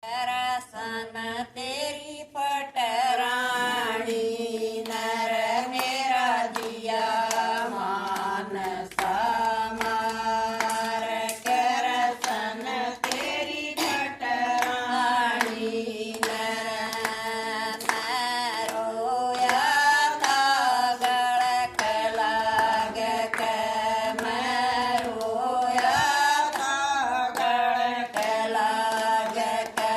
रसन तेरी पटरानी नर मेरा दिया मान समार करसन तेरी पटरानी नर रोया था गड़क लाग के मैं रोया था गड़क लाग के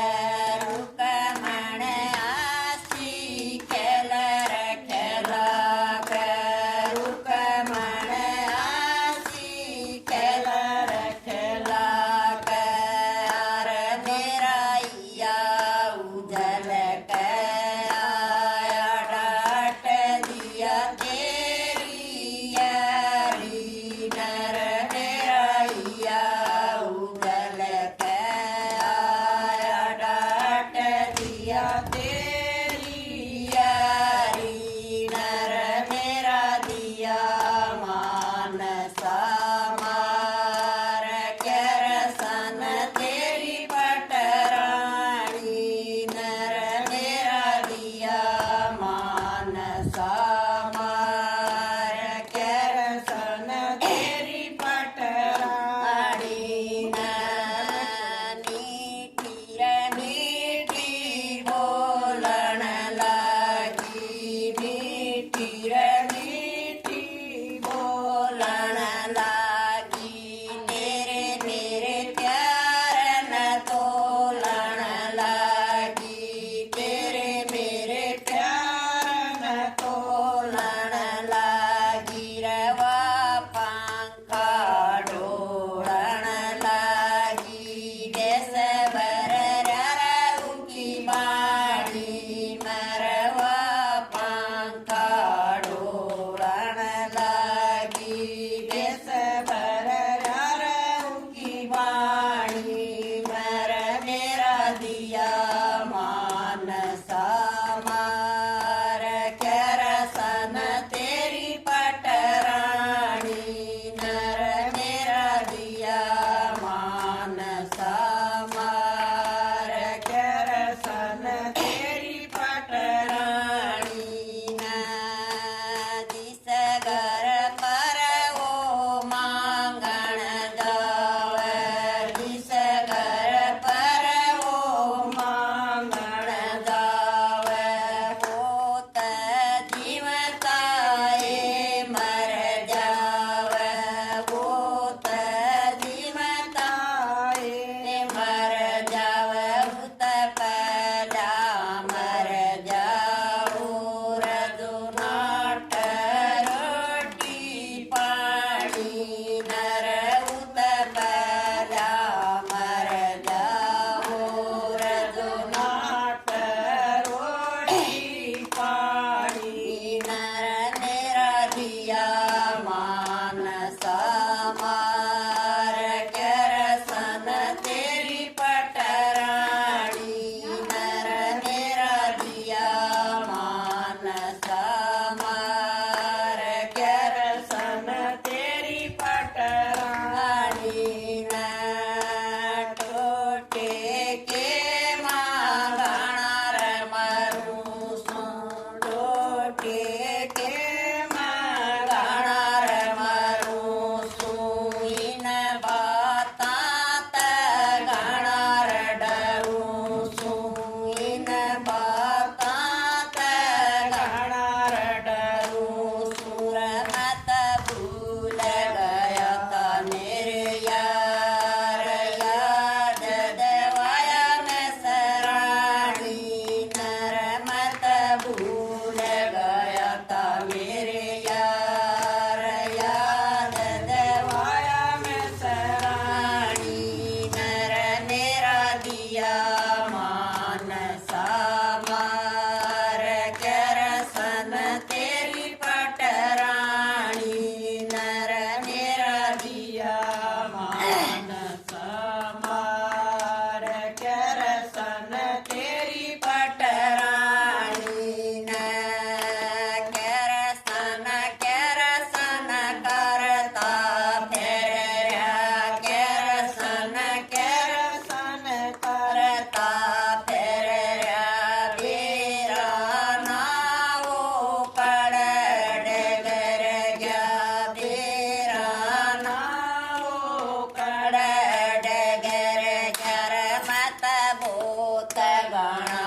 ਬਹੁਤ ਗਾਣਾ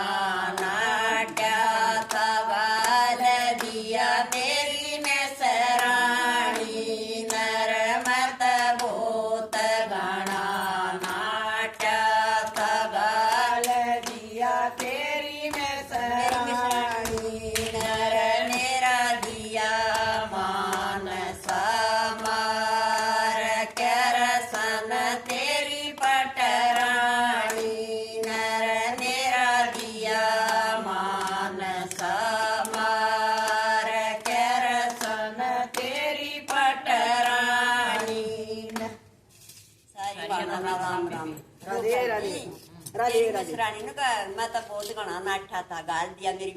ਨਾਟਿਆ ਸਵਾਲ ਦਿਆ ਮੇਰੀ ਮੈਸਰਾਣੀ ਨਰਮਤ ਬਹੁਤ ਗਾਣਾ ਨਾਟਿਆ ਸਵਾਲ ਦਿਆ ਤੇਰੀ ਮੈਂ ਸਰਾਣੀ ਨਰ ਮੇਰਾ ਦਿਆ ਮਾਨ ਸਮਾਰ ਕਰਸਨ ਤੇਰੀ ਪਟਰਾਣੀ ਨਰ ਮੇਰਾ ਦਿਆ ਮਾਨ ਸਮਾਰ ਕਰਸਨ ਤੇਰੀ ਪਟਰਾਣੀ ਸਾਰੀ ਬਾਣਾ ਰਾਮ ਰਾਮ ਰਾਧੇ ਰਾਧੇ ਰਾਧੇ ਰਾਧੇ ਰਾਣੀ ਨੂੰ ਕਹ ਮੈਂ ਤਾਂ ਬਹੁਤ ਗਾਣਾ ਨਾਠਾ ਥਾ ਗਾਲ ਦਿਆ ਮੇਰੀ